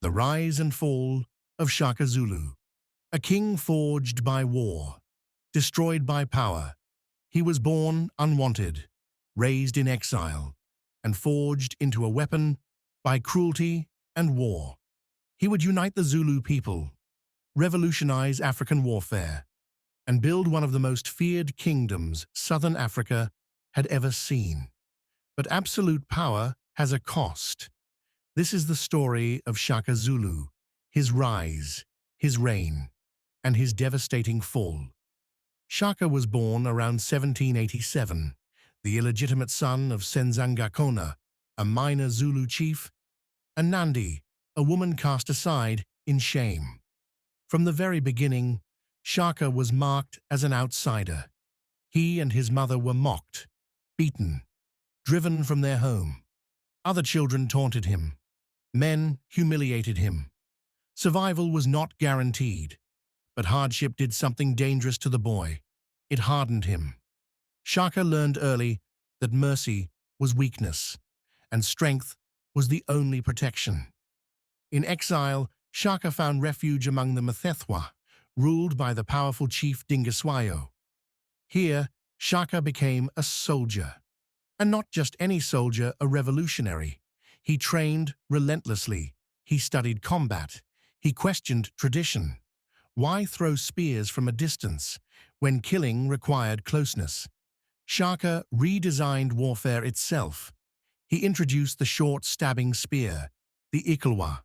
The rise and fall of Shaka Zulu. A king forged by war, destroyed by power. He was born unwanted, raised in exile, and forged into a weapon by cruelty and war. He would unite the Zulu people, revolutionize African warfare, and build one of the most feared kingdoms Southern Africa had ever seen. But absolute power has a cost. This is the story of Shaka Zulu, his rise, his reign, and his devastating fall. Shaka was born around 1787, the illegitimate son of Senzangakona, a minor Zulu chief, and Nandi, a woman cast aside in shame. From the very beginning, Shaka was marked as an outsider. He and his mother were mocked, beaten, driven from their home. Other children taunted him. Men humiliated him. Survival was not guaranteed, but hardship did something dangerous to the boy. It hardened him. Shaka learned early that mercy was weakness, and strength was the only protection. In exile, Shaka found refuge among the Mthethwa, ruled by the powerful chief Dingiswayo. Here, Shaka became a soldier. And not just any soldier, a revolutionary. He trained relentlessly. He studied combat. He questioned tradition. Why throw spears from a distance when killing required closeness? Shaka redesigned warfare itself. He introduced the short stabbing spear, the ikalwa.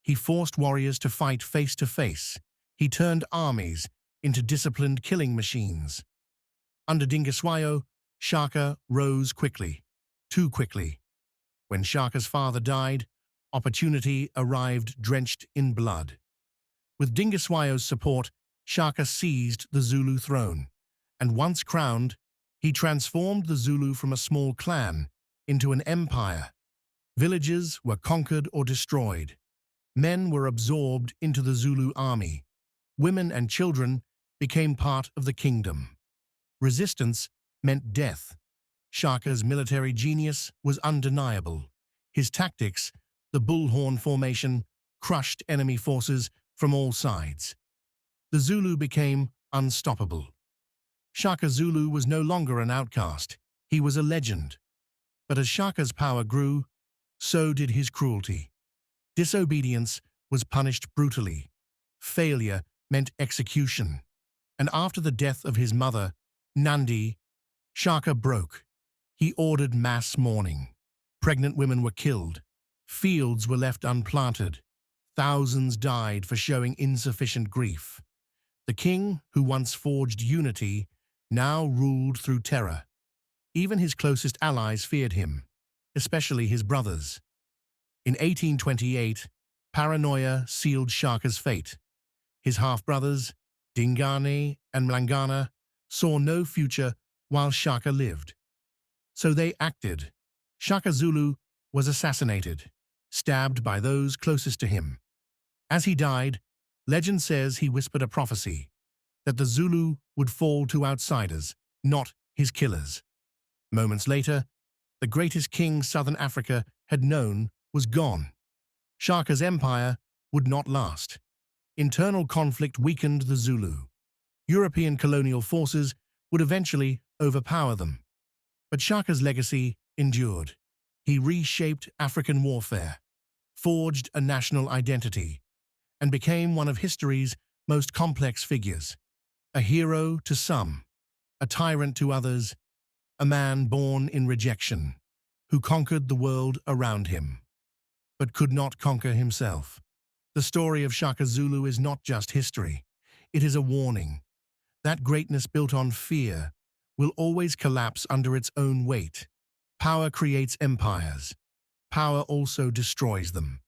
He forced warriors to fight face to face. He turned armies into disciplined killing machines. Under Dingiswayo, Shaka rose quickly, too quickly. When Shaka's father died, opportunity arrived drenched in blood. With Dingiswayo's support, Shaka seized the Zulu throne, and once crowned, he transformed the Zulu from a small clan into an empire. Villages were conquered or destroyed. Men were absorbed into the Zulu army. Women and children became part of the kingdom. Resistance meant death. Shaka's military genius was undeniable. His tactics, the bullhorn formation, crushed enemy forces from all sides. The Zulu became unstoppable. Shaka Zulu was no longer an outcast. He was a legend. But as Shaka's power grew, so did his cruelty. Disobedience was punished brutally. Failure meant execution. And after the death of his mother, Nandi, Shaka broke. He ordered mass mourning. Pregnant women were killed. Fields were left unplanted. Thousands died for showing insufficient grief. The king, who once forged unity, now ruled through terror. Even his closest allies feared him, especially his brothers. In 1828, paranoia sealed Shaka's fate. His half-brothers, Dingane and Mlangana, saw no future while Shaka lived. So they acted. Shaka Zulu was assassinated, stabbed by those closest to him. As he died, legend says he whispered a prophecy, that the Zulu would fall to outsiders, not his killers. Moments later, the greatest king Southern Africa had known was gone. Shaka's empire would not last. Internal conflict weakened the Zulu. European colonial forces would eventually overpower them. But Shaka's legacy endured. He reshaped African warfare, forged a national identity, and became one of history's most complex figures. A hero to some, a tyrant to others, a man born in rejection, who conquered the world around him, but could not conquer himself. The story of Shaka Zulu is not just history. It is a warning. That greatness built on fear will always collapse under its own weight. Power creates empires. Power also destroys them.